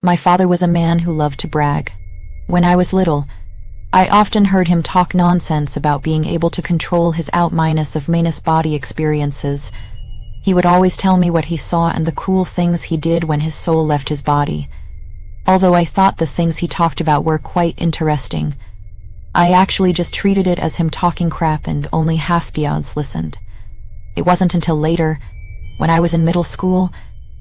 My father was a man who loved to brag. When I was little, I often heard him talk nonsense about being able to control his out-of body experiences. He would always tell me what he saw and the cool things he did when his soul left his body. Although I thought the things he talked about were quite interesting, I actually just treated it as him talking crap and only half the odds listened. It wasn't until later, when I was in middle school,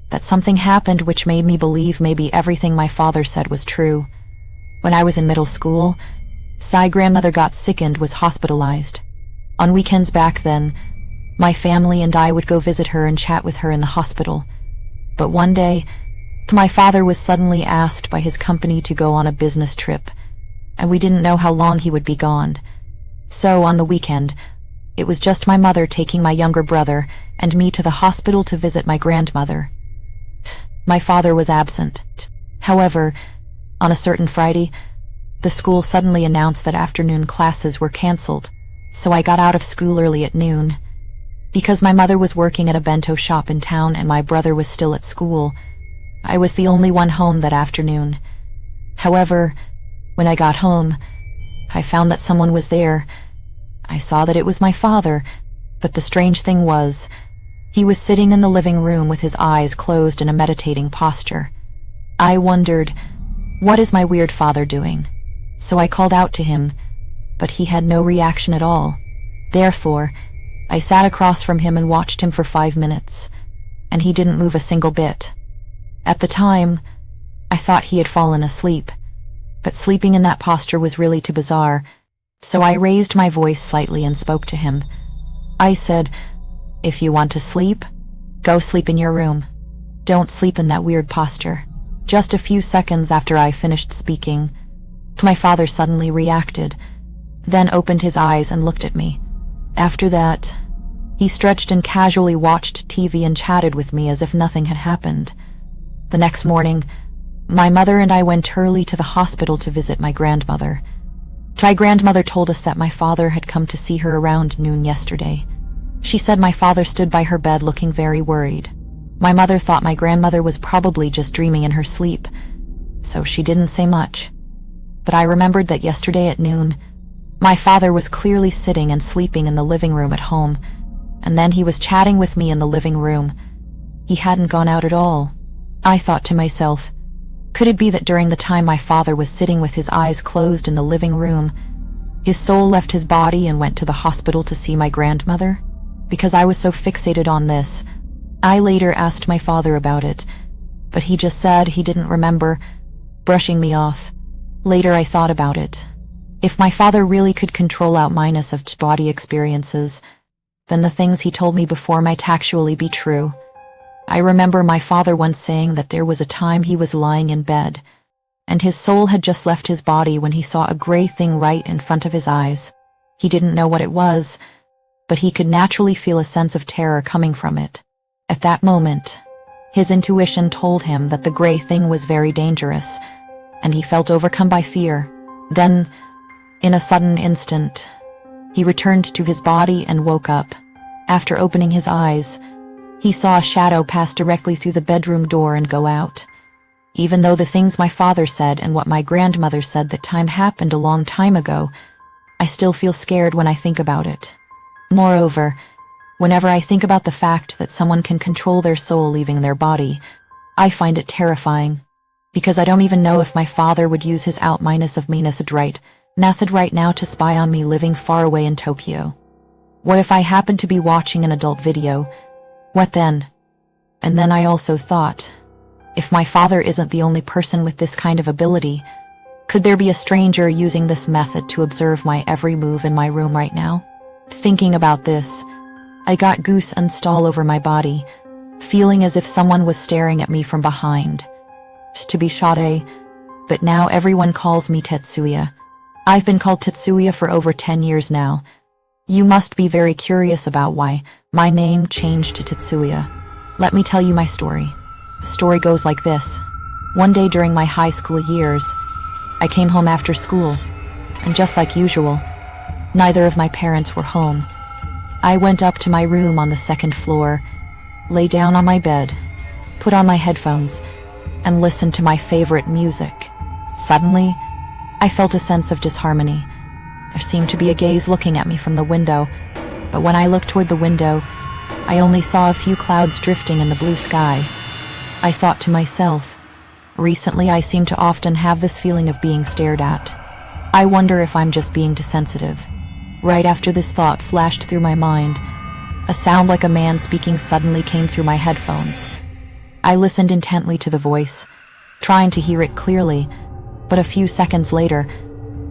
that something happened which made me believe maybe everything my father said was true. When I was in middle school, my grandmother got sick and was hospitalized. On weekends back then, my family and I would go visit her and chat with her in the hospital. But one day, my father was suddenly asked by his company to go on a business trip, and we didn't know how long he would be gone. So on the weekend, it was just my mother taking my younger brother and me to the hospital to visit my grandmother. My father was absent. However, on a certain Friday, the school suddenly announced that afternoon classes were canceled, so I got out of school early at noon. Because my mother was working at a bento shop in town and my brother was still at school, I was the only one home that afternoon. However, when I got home, I found that someone was there. I saw that it was my father, but the strange thing was, he was sitting in the living room with his eyes closed in a meditating posture. I wondered, what is my weird father doing? So I called out to him, but he had no reaction at all. Therefore, I sat across from him and watched him for 5 minutes, and he didn't move a single bit. At the time, I thought he had fallen asleep, but sleeping in that posture was really too bizarre, so I raised my voice slightly and spoke to him. I said, "If you want to sleep, go sleep in your room. Don't sleep in that weird posture." Just a few seconds after I finished speaking, my father suddenly reacted, then opened his eyes and looked at me. After that, he stretched and casually watched TV and chatted with me as if nothing had happened. The next morning, my mother and I went early to the hospital to visit my grandmother. My grandmother told us that my father had come to see her around noon yesterday. She said my father stood by her bed looking very worried. My mother thought my grandmother was probably just dreaming in her sleep, so she didn't say much. But I remembered that yesterday at noon, my father was clearly sitting and sleeping in the living room at home, and then he was chatting with me in the living room. He hadn't gone out at all. I thought to myself, could it be that during the time my father was sitting with his eyes closed in the living room, his soul left his body and went to the hospital to see my grandmother? Because I was so fixated on this, I later asked my father about it, but he just said he didn't remember, brushing me off. Later I thought about it. If my father really could control out-of-body experiences, then the things he told me before might actually be true. I remember my father once saying that there was a time he was lying in bed, and his soul had just left his body when he saw a gray thing right in front of his eyes. He didn't know what it was, but he could naturally feel a sense of terror coming from it. At that moment, his intuition told him that the gray thing was very dangerous, and he felt overcome by fear. Then, in a sudden instant, he returned to his body and woke up. After opening his eyes, he saw a shadow pass directly through the bedroom door and go out. Even though the things my father said and what my grandmother said that time happened a long time ago, I still feel scared when I think about it. Moreover, whenever I think about the fact that someone can control their soul leaving their body, I find it terrifying, because I don't even know if my father would use his out-of-body method right now to spy on me living far away in Tokyo. What if I happened to be watching an adult video? What then? And then I also thought, if my father isn't the only person with this kind of ability, could there be a stranger using this method to observe my every move in my room right now? Thinking about this, I got goosebumps all over my body, feeling as if someone was staring at me from behind. To be Sade, but now everyone calls me Tetsuya. I've been called Tetsuya for over 10 years now. You must be very curious about why my name changed to Tetsuya. Let me tell you my story. The story goes like this. One day during my high school years, I came home after school, and just like usual, neither of my parents were home. I went up to my room on the second floor, lay down on my bed, put on my headphones, and listened to my favorite music. Suddenly, I felt a sense of disharmony. There seemed to be a gaze looking at me from the window, but when I looked toward the window, I only saw a few clouds drifting in the blue sky. I thought to myself, recently I seem to often have this feeling of being stared at. I wonder if I'm just being too sensitive. Right after this thought flashed through my mind, a sound like a man speaking suddenly came through my headphones. I listened intently to the voice, trying to hear it clearly, but a few seconds later,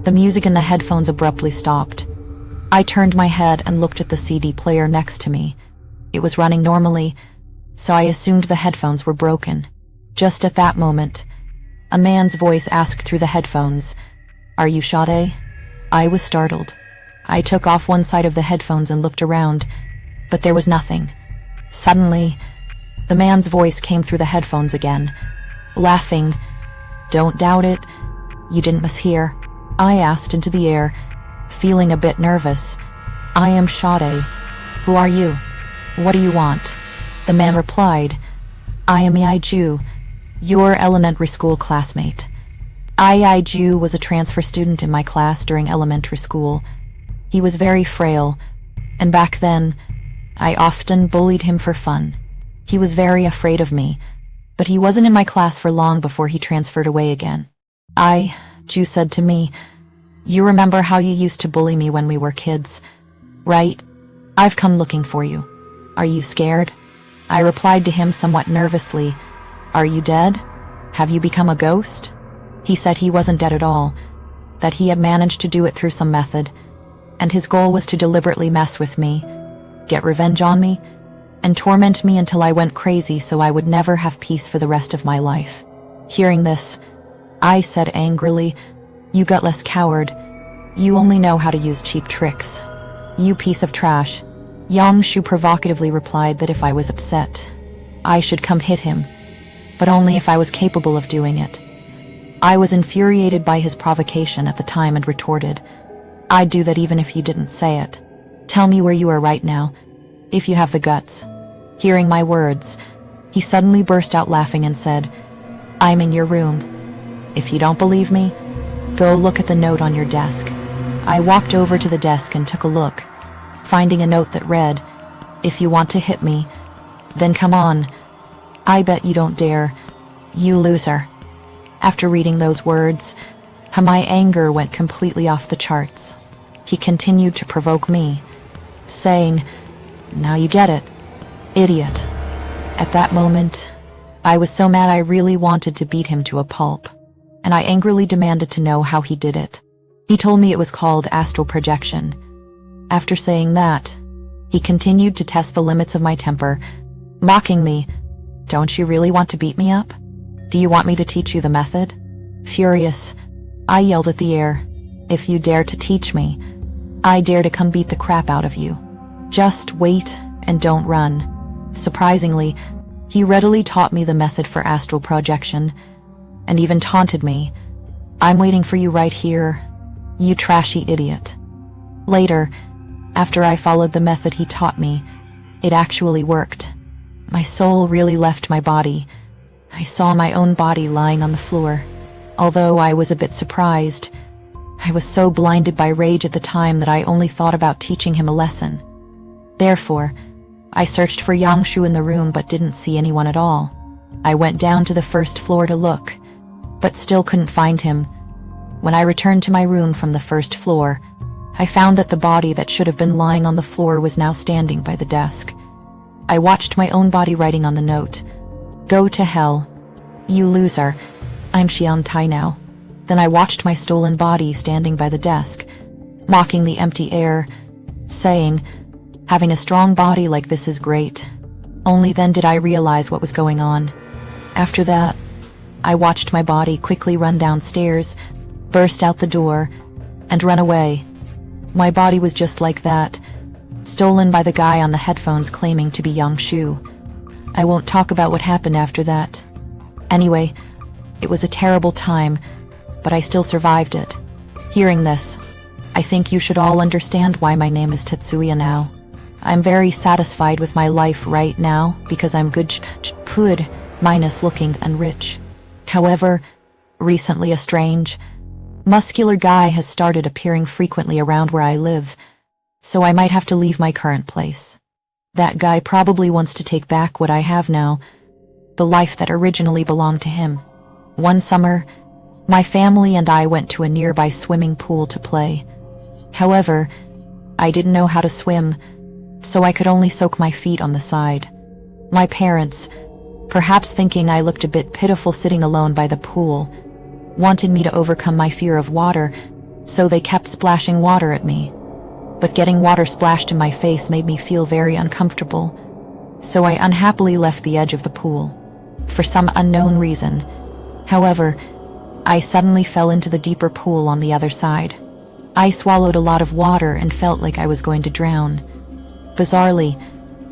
the music in the headphones abruptly stopped. I turned my head and looked at the CD player next to me. It was running normally, so I assumed the headphones were broken. Just at that moment, a man's voice asked through the headphones, "Are you Sade?" I was startled. I took off one side of the headphones and looked around, but there was nothing. Suddenly, the man's voice came through the headphones again, laughing. "Don't doubt it. You didn't mishear," I asked into the air, feeling a bit nervous. "I am Sade. Who are you? What do you want?" The man replied, "I am Iiju, your elementary school classmate." Iiju was a transfer student in my class during elementary school. He was very frail, and back then, I often bullied him for fun. He was very afraid of me, but he wasn't in my class for long before he transferred away again. Iiju said to me, "You remember how you used to bully me when we were kids, right? I've come looking for you. Are you scared?" I replied to him somewhat nervously, "Are you dead? Have you become a ghost?" He said he wasn't dead at all, that he had managed to do it through some method, and his goal was to deliberately mess with me, get revenge on me, and torment me until I went crazy so I would never have peace for the rest of my life. Hearing this, I said angrily, "You gutless coward. You only know how to use cheap tricks. You piece of trash." Yangshu provocatively replied that if I was upset, I should come hit him, but only if I was capable of doing it. I was infuriated by his provocation at the time and retorted, "I'd do that even if you didn't say it. Tell me where you are right now, if you have the guts." Hearing my words, he suddenly burst out laughing and said, "I'm in your room. If you don't believe me, go look at the note on your desk." I walked over to the desk and took a look, finding a note that read, "If you want to hit me, then come on. I bet you don't dare, you loser." After reading those words, my anger went completely off the charts. He continued to provoke me, saying, "Now you get it, idiot." At that moment, I was so mad I really wanted to beat him to a pulp, and I angrily demanded to know how he did it. He told me it was called astral projection. After saying that, he continued to test the limits of my temper, mocking me, "Don't you really want to beat me up? Do you want me to teach you the method?" Furious, I yelled at the air, "If you dare to teach me, I dare to come beat the crap out of you. Just wait and don't run." Surprisingly, he readily taught me the method for astral projection, and even taunted me, "I'm waiting for you right here, you trashy idiot." Later, after I followed the method he taught me, it actually worked. My soul really left my body. I saw my own body lying on the floor. Although I was a bit surprised, I was so blinded by rage at the time that I only thought about teaching him a lesson. Therefore, I searched for Yangshu in the room but didn't see anyone at all. I went down to the first floor to look, but still couldn't find him. When I returned to my room from the first floor, I found that the body that should have been lying on the floor was now standing by the desk. I watched my own body writing on the note, "Go to hell, you loser, I'm Xian Tai now." Then I watched my stolen body standing by the desk, mocking the empty air, saying, "Having a strong body like this is great." Only then did I realize what was going on. After that, I watched my body quickly run downstairs, burst out the door, and run away. My body was just like that, stolen by the guy on the headphones claiming to be Yangshu. I won't talk about what happened after that. Anyway, it was a terrible time, but I still survived it. Hearing this, I think you should all understand why my name is Tetsuya now. I'm very satisfied with my life right now because I'm good, minus looking and rich. However, recently a strange, muscular guy has started appearing frequently around where I live, so I might have to leave my current place. That guy probably wants to take back what I have now, the life that originally belonged to him. One summer, my family and I went to a nearby swimming pool to play. However, I didn't know how to swim, so I could only soak my feet on the side. My parents, perhaps thinking I looked a bit pitiful sitting alone by the pool, wanted me to overcome my fear of water, so they kept splashing water at me. But getting water splashed in my face made me feel very uncomfortable, so I unhappily left the edge of the pool, for some unknown reason. However, I suddenly fell into the deeper pool on the other side. I swallowed a lot of water and felt like I was going to drown. Bizarrely,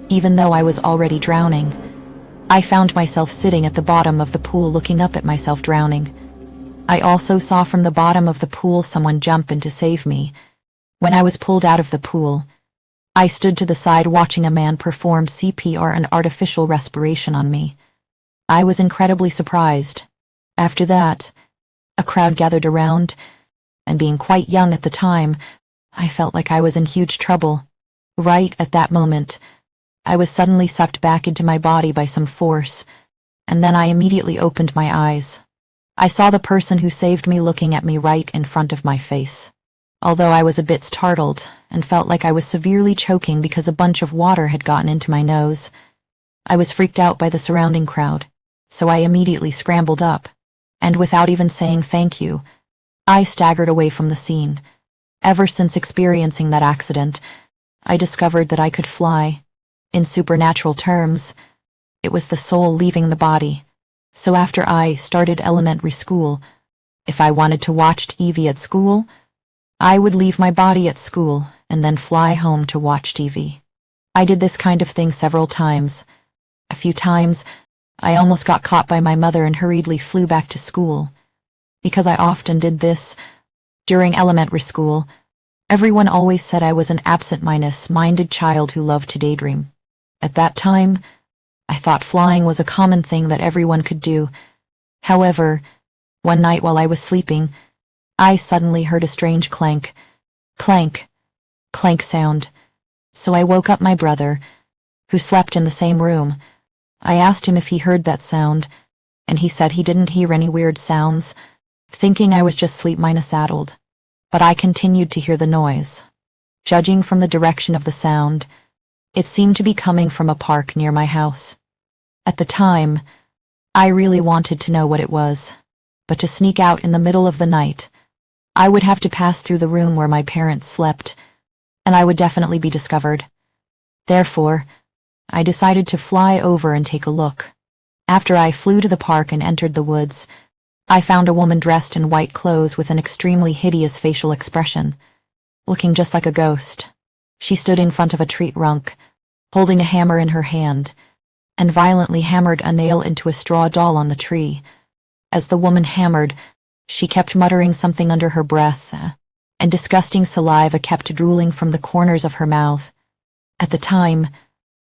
even though I was already drowning, I found myself sitting at the bottom of the pool looking up at myself drowning. I also saw from the bottom of the pool someone jump in to save me. When I was pulled out of the pool, I stood to the side watching a man perform CPR and artificial respiration on me. I was incredibly surprised. After that, a crowd gathered around, and being quite young at the time, I felt like I was in huge trouble. Right at that moment, I was suddenly sucked back into my body by some force, and then I immediately opened my eyes. I saw the person who saved me looking at me right in front of my face. Although I was a bit startled and felt like I was severely choking because a bunch of water had gotten into my nose, I was freaked out by the surrounding crowd, so I immediately scrambled up, and without even saying thank you, I staggered away from the scene. Ever since experiencing that accident, I discovered that I could fly. In supernatural terms, it was the soul leaving the body. So after I started elementary school, if I wanted to watch TV at school, I would leave my body at school and then fly home to watch TV. I did this kind of thing several times. A few times, I almost got caught by my mother and hurriedly flew back to school. Because I often did this, during elementary school, everyone always said I was an absent-minded child who loved to daydream. At that time, I thought flying was a common thing that everyone could do. However, one night while I was sleeping, I suddenly heard a strange clank, clank sound. So I woke up my brother, who slept in the same room. I asked him if he heard that sound, and he said he didn't hear any weird sounds, thinking I was just sleep-addled. But I continued to hear the noise. Judging from the direction of the sound, it seemed to be coming from a park near my house. At the time, I really wanted to know what it was, but to sneak out in the middle of the night, I would have to pass through the room where my parents slept, and I would definitely be discovered. Therefore, I decided to fly over and take a look. After I flew to the park and entered the woods, I found a woman dressed in white clothes with an extremely hideous facial expression, looking just like a ghost. She stood in front of a tree trunk, holding a hammer in her hand, and violently hammered a nail into a straw doll on the tree. As the woman hammered, she kept muttering something under her breath, and disgusting saliva kept drooling from the corners of her mouth. At the time,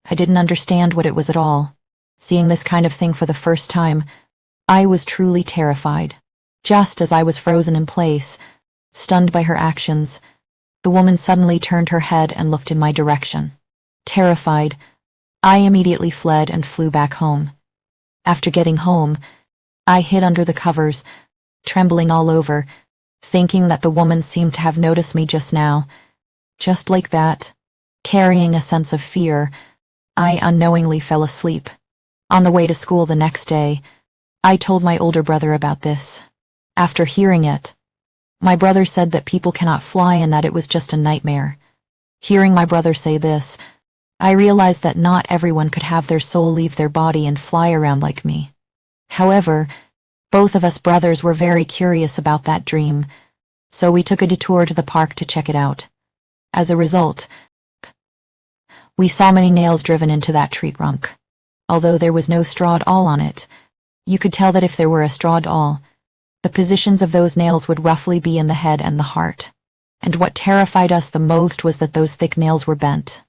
I didn't understand what it was at all. Seeing this kind of thing for the first time, I was truly terrified. Just as I was frozen in place, stunned by her actions, the woman suddenly turned her head and looked in my direction. Terrified, I immediately fled and flew back home. After getting home, I hid under the covers, trembling all over, thinking that the woman seemed to have noticed me just now. Just like that, carrying a sense of fear, I unknowingly fell asleep. On the way to school the next day, I told my older brother about this. After hearing it, my brother said that people cannot fly and that it was just a nightmare. Hearing my brother say this, I realized that not everyone could have their soul leave their body and fly around like me. However, both of us brothers were very curious about that dream, so we took a detour to the park to check it out. As a result, we saw many nails driven into that tree trunk. Although there was no straw doll on it, you could tell that if there were a straw doll, the positions of those nails would roughly be in the head and the heart. And what terrified us the most was that those thick nails were bent.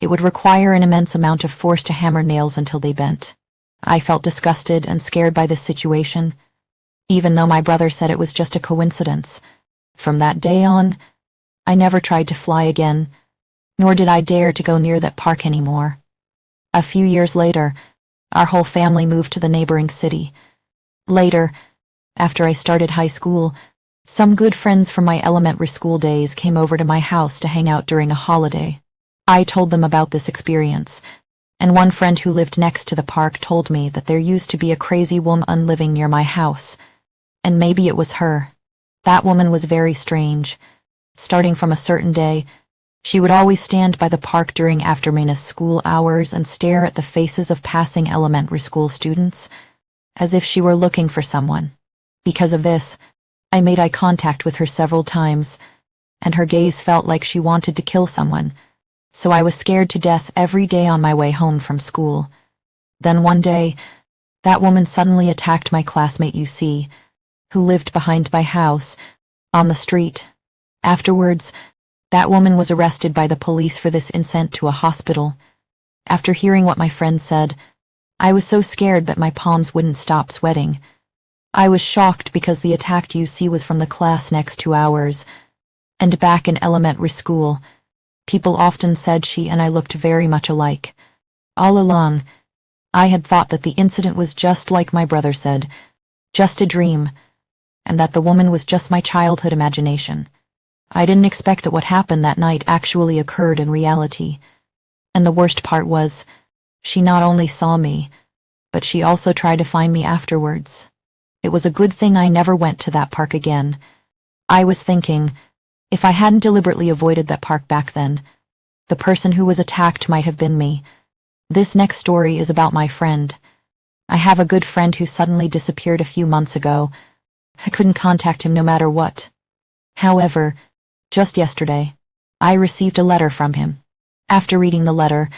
It would require an immense amount of force to hammer nails until they bent. I felt disgusted and scared by this situation, even though my brother said it was just a coincidence. From that day on, I never tried to fly again, nor did I dare to go near that park anymore. A few years later, our whole family moved to the neighboring city. Later, after I started high school, some good friends from my elementary school days came over to my house to hang out during a holiday. I told them about this experience, and one friend who lived next to the park told me that there used to be a crazy woman living near my house, and maybe it was her. That woman was very strange. Starting from a certain day, she would always stand by the park during afternoon school hours and stare at the faces of passing elementary school students, as if she were looking for someone. Because of this, I made eye contact with her several times, and her gaze felt like she wanted to kill someone, so I was scared to death every day on my way home from school. Then one day, that woman suddenly attacked my classmate UC, who lived behind my house, on the street. Afterwards, that woman was arrested by the police for this and sent to a hospital. After hearing what my friend said, I was so scared that my palms wouldn't stop sweating. I was shocked because the attacked UC was from the class next to ours, and back in elementary school, people often said she and I looked very much alike. All along, I had thought that the incident was just like my brother said, just a dream, and that the woman was just my childhood imagination. I didn't expect that what happened that night actually occurred in reality. And the worst part was, she not only saw me, but she also tried to find me afterwards. It was a good thing I never went to that park again. I was thinking, if I hadn't deliberately avoided that park back then, the person who was attacked might have been me. This next story is about my friend. I have a good friend who suddenly disappeared a few months ago. I couldn't contact him no matter what. However, just yesterday, I received a letter from him. After reading the letter,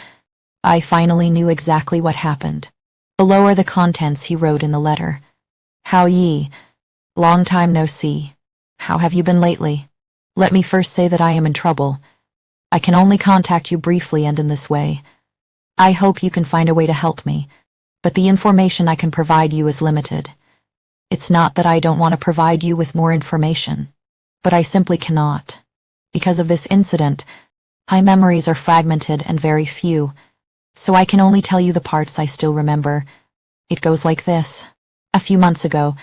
I finally knew exactly what happened. Below are the contents he wrote in the letter. How ye? Long time no see. How have you been lately? Let me first say that I am in trouble. I can only contact you briefly and in this way. I hope you can find a way to help me, but the information I can provide you is limited. It's not that I don't want to provide you with more information, but I simply cannot. Because of this incident, my memories are fragmented and very few, so I can only tell you the parts I still remember. It goes like this. A few months ago,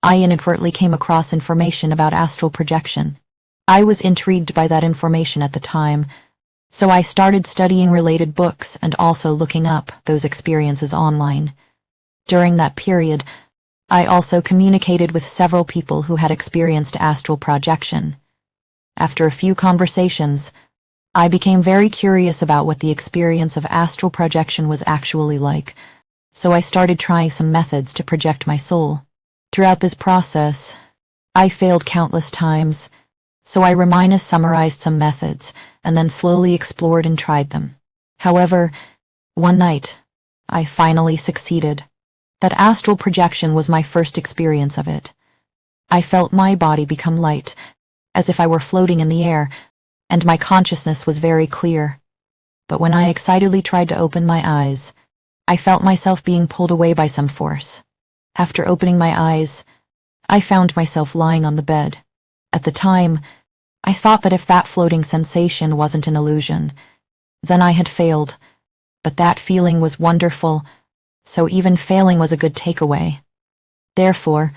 I inadvertently came across information about astral projection. I was intrigued by that information at the time, so I started studying related books and also looking up those experiences online. During that period, I also communicated with several people who had experienced astral projection. After a few conversations, I became very curious about what the experience of astral projection was actually like, so I started trying some methods to project my soul. Throughout this process, I failed countless times, so I summarized some methods and then slowly explored and tried them. However, one night, I finally succeeded. That astral projection was my first experience of it. I felt my body become light, as if I were floating in the air, and my consciousness was very clear. But when I excitedly tried to open my eyes, I felt myself being pulled away by some force. After opening my eyes, I found myself lying on the bed. At the time, I thought that if that floating sensation wasn't an illusion, then I had failed. But that feeling was wonderful, so even failing was a good takeaway. Therefore,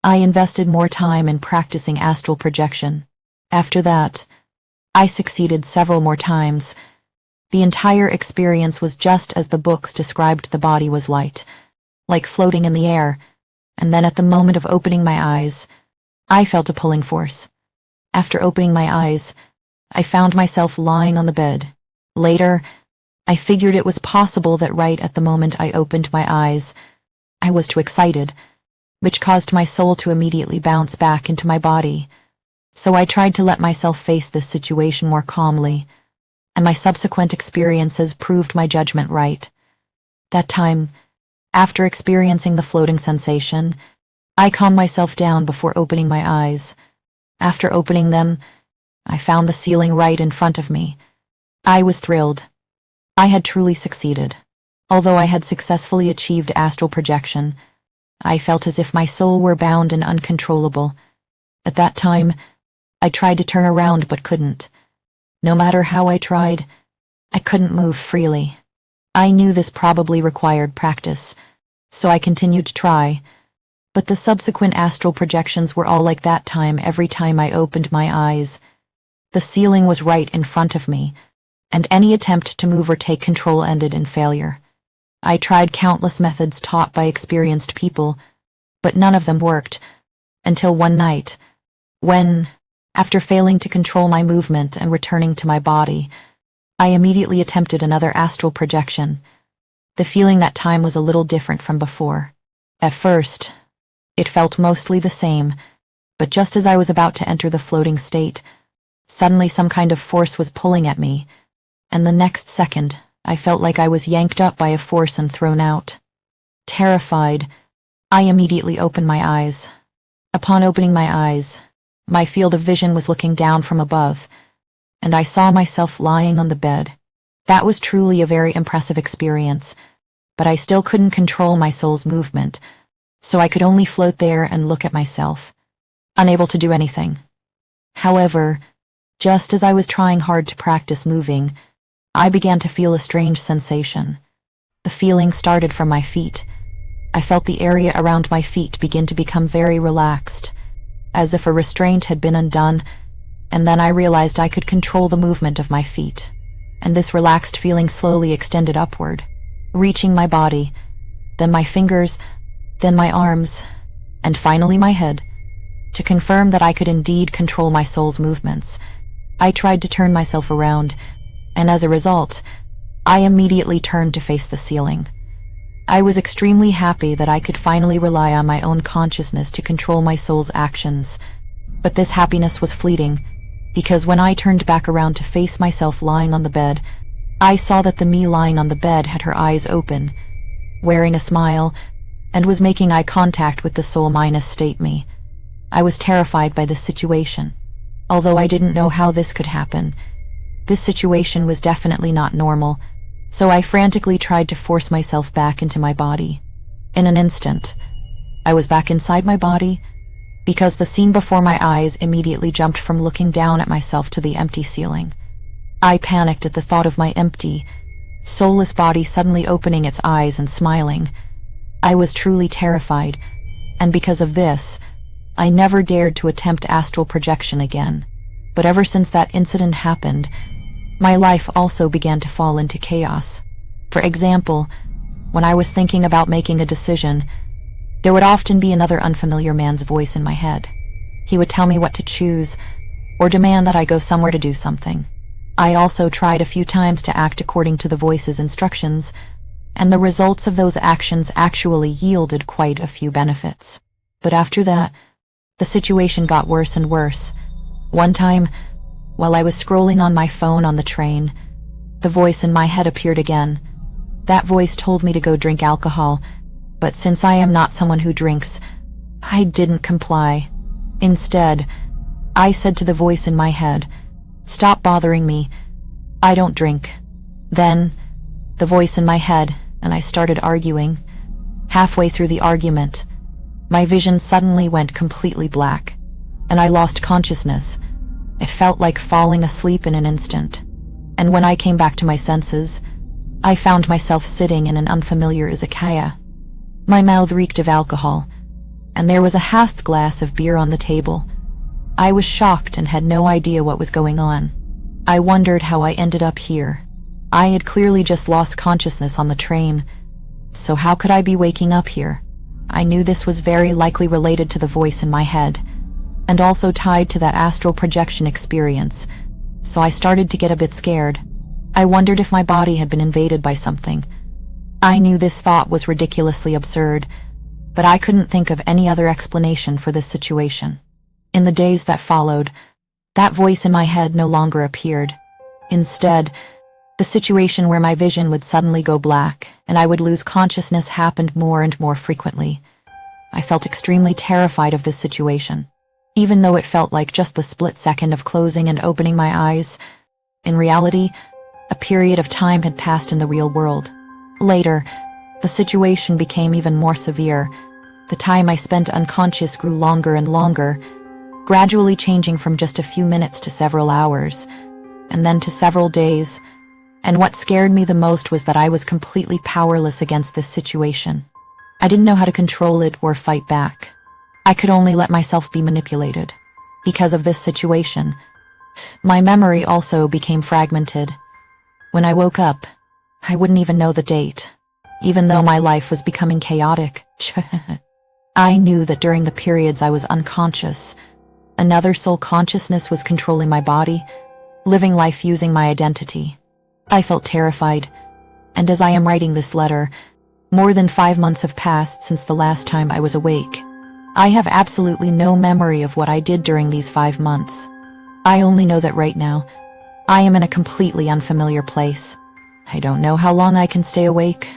I invested more time in practicing astral projection. After that, I succeeded several more times. The entire experience was just as the books described. The body was light, like floating in the air, and then at the moment of opening my eyes, I felt a pulling force. After opening my eyes, I found myself lying on the bed. Later, I figured it was possible that right at the moment I opened my eyes, I was too excited, which caused my soul to immediately bounce back into my body. So I tried to let myself face this situation more calmly, and my subsequent experiences proved my judgment right. That time, after experiencing the floating sensation, I calmed myself down before opening my eyes. After opening them, I found the ceiling right in front of me. I was thrilled. I had truly succeeded. Although I had successfully achieved astral projection, I felt as if my soul were bound and uncontrollable. At that time, I tried to turn around but couldn't. No matter how I tried, I couldn't move freely. I knew this probably required practice, so I continued to try, but the subsequent astral projections were all like that time every time I opened my eyes. The ceiling was right in front of me, and any attempt to move or take control ended in failure. I tried countless methods taught by experienced people, but none of them worked, until one night, when, after failing to control my movement and returning to my body, I immediately attempted another astral projection. The feeling that time was a little different from before. At first, it felt mostly the same, but just as I was about to enter the floating state, suddenly some kind of force was pulling at me, and the next second, I felt like I was yanked up by a force and thrown out. Terrified, I immediately opened my eyes. Upon opening my eyes, my field of vision was looking down from above, and I saw myself lying on the bed. That was truly a very impressive experience, but I still couldn't control my soul's movement, so I could only float there and look at myself, unable to do anything. However, just as I was trying hard to practice moving, I began to feel a strange sensation. The feeling started from my feet. I felt the area around my feet begin to become very relaxed, as if a restraint had been undone, and then I realized I could control the movement of my feet, and this relaxed feeling slowly extended upward, reaching my body, then my fingers, then my arms, and finally my head. To confirm that I could indeed control my soul's movements, I tried to turn myself around, and as a result, I immediately turned to face the ceiling. I was extremely happy that I could finally rely on my own consciousness to control my soul's actions, but this happiness was fleeting, because when I turned back around to face myself lying on the bed, I saw that the me lying on the bed had her eyes open, wearing a smile, and was making eye contact with the soul-state me. I was terrified by this situation. Although I didn't know how this could happen, this situation was definitely not normal, so I frantically tried to force myself back into my body. In an instant, I was back inside my body, because the scene before my eyes immediately jumped from looking down at myself to the empty ceiling. I panicked at the thought of my empty, soulless body suddenly opening its eyes and smiling. I was truly terrified, and because of this, I never dared to attempt astral projection again. But ever since that incident happened, my life also began to fall into chaos. For example, when I was thinking about making a decision, there would often be another unfamiliar man's voice in my head. He would tell me what to choose, or demand that I go somewhere to do something. I also tried a few times to act according to the voice's instructions, and the results of those actions actually yielded quite a few benefits. But after that, the situation got worse and worse. One time, while I was scrolling on my phone on the train, the voice in my head appeared again. That voice told me to go drink alcohol, but since I am not someone who drinks, I didn't comply. Instead, I said to the voice in my head, "Stop bothering me. I don't drink." Then, the voice in my head and I started arguing. Halfway through the argument, my vision suddenly went completely black, and I lost consciousness. It felt like falling asleep in an instant, and when I came back to my senses, I found myself sitting in an unfamiliar izakaya. My mouth reeked of alcohol, and there was a half glass of beer on the table. I was shocked and had no idea what was going on. I wondered how I ended up here. I had clearly just lost consciousness on the train, so how could I be waking up here? I knew this was very likely related to the voice in my head, and also tied to that astral projection experience, so I started to get a bit scared. I wondered if my body had been invaded by something. I knew this thought was ridiculously absurd, but I couldn't think of any other explanation for this situation. In the days that followed, that voice in my head no longer appeared. Instead, the situation where my vision would suddenly go black and I would lose consciousness happened more and more frequently. I felt extremely terrified of this situation, even though it felt like just the split second of closing and opening my eyes. In reality, a period of time had passed in the real world. Later, the situation became even more severe. The time I spent unconscious grew longer and longer, gradually changing from just a few minutes to several hours, and then to several days. And what scared me the most was that I was completely powerless against this situation. I didn't know how to control it or fight back. I could only let myself be manipulated. Because of this situation, my memory also became fragmented. When I woke up, I wouldn't even know the date, even though my life was becoming chaotic. I knew that during the periods I was unconscious, another soul consciousness was controlling my body, living life using my identity. I felt terrified, and as I am writing this letter, more than 5 months have passed since the last time I was awake. I have absolutely no memory of what I did during these 5 months. I only know that right now, I am in a completely unfamiliar place. I don't know how long I can stay awake,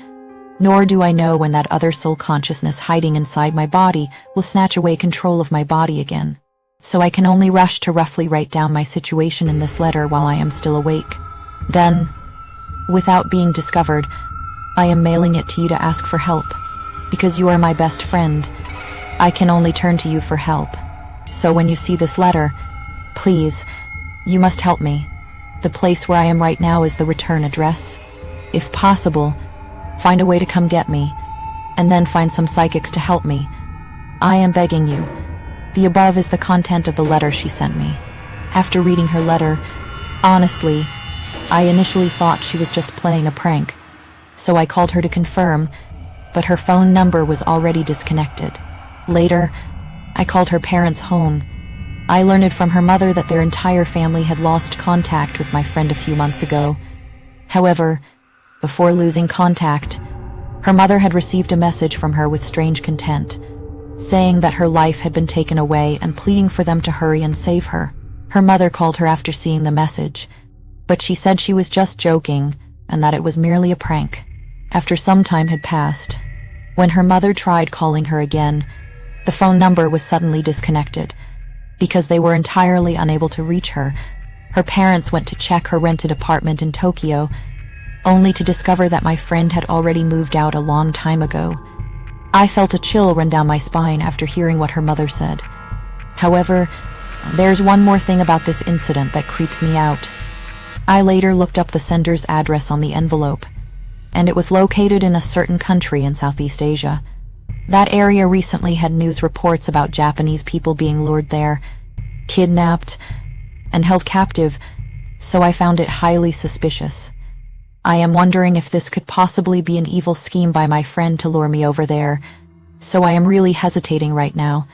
nor do I know when that other soul consciousness hiding inside my body will snatch away control of my body again. So I can only rush to roughly write down my situation in this letter while I am still awake. Then, without being discovered, I am mailing it to you to ask for help. Because you are my best friend, I can only turn to you for help. So when you see this letter, please, you must help me. The place where I am right now is the return address. If possible, find a way to come get me, and then find some psychics to help me. I am begging you. The above is the content of the letter she sent me. After reading her letter, honestly, I initially thought she was just playing a prank, so I called her to confirm, but her phone number was already disconnected. Later, I called her parents' home. I learned from her mother that their entire family had lost contact with my friend a few months ago. However, before losing contact, her mother had received a message from her with strange content, saying that her life had been taken away and pleading for them to hurry and save her. Her mother called her after seeing the message, but she said she was just joking and that it was merely a prank. After some time had passed, when her mother tried calling her again, the phone number was suddenly disconnected. Because they were entirely unable to reach her, her parents went to check her rented apartment in Tokyo, only to discover that my friend had already moved out a long time ago. I felt a chill run down my spine after hearing what her mother said. However, there's one more thing about this incident that creeps me out. I later looked up the sender's address on the envelope, and it was located in a certain country in Southeast Asia. That area recently had news reports about Japanese people being lured there, kidnapped, and held captive, so I found it highly suspicious. I am wondering if this could possibly be an evil scheme by my friend to lure me over there, so I am really hesitating right now.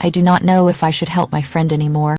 I do not know if I should help my friend anymore.